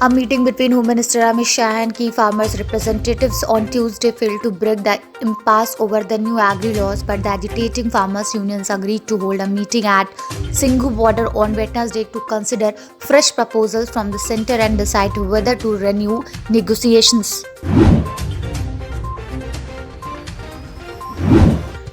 A meeting between Home Minister Amit Shah and key farmers' representatives on Tuesday failed to break the impasse over the new agri laws, but the agitating farmers' unions agreed to hold a meeting at Singhu border on Wednesday to consider fresh proposals from the centre and decide whether to renew negotiations.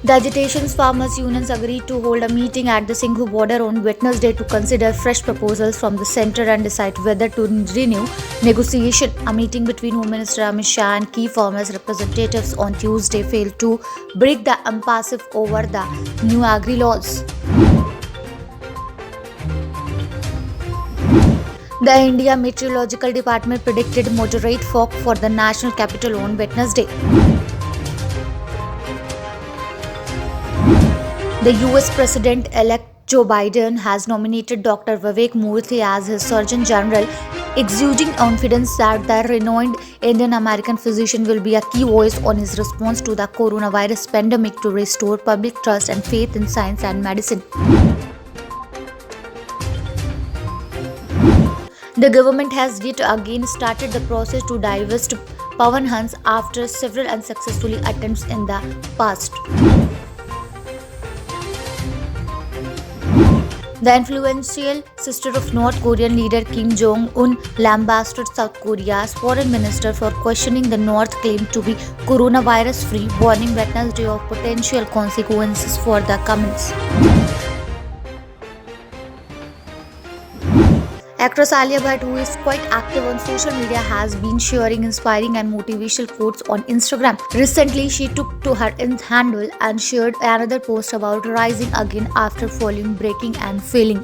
The agitation's farmers' unions agreed to hold a meeting at the Singhu border on Wednesday to consider fresh proposals from the centre and decide whether to renew negotiation. A meeting between Home Minister Amit Shah and key farmers' representatives on Tuesday failed to break the impasse over the new agri laws. The India Meteorological Department predicted moderate fog for the national capital on Wednesday. The US President-elect Joe Biden has nominated Dr. Vivek Murthy as his Surgeon General, exuding confidence that the renowned Indian-American physician will be a key voice on his response to the coronavirus pandemic to restore public trust and faith in science and medicine. The government has yet again started the process to divest Pawan Hans after several unsuccessful attempts in the past. The influential sister of North Korean leader Kim Jong-un lambasted South Korea's foreign minister for questioning the North claim to be coronavirus-free, warning Wednesday of potential consequences for the comments. Actress Alia Bhatt, who is quite active on social media, has been sharing inspiring and motivational quotes on Instagram. Recently, she took to her handle and shared another post about rising again after falling, breaking and failing.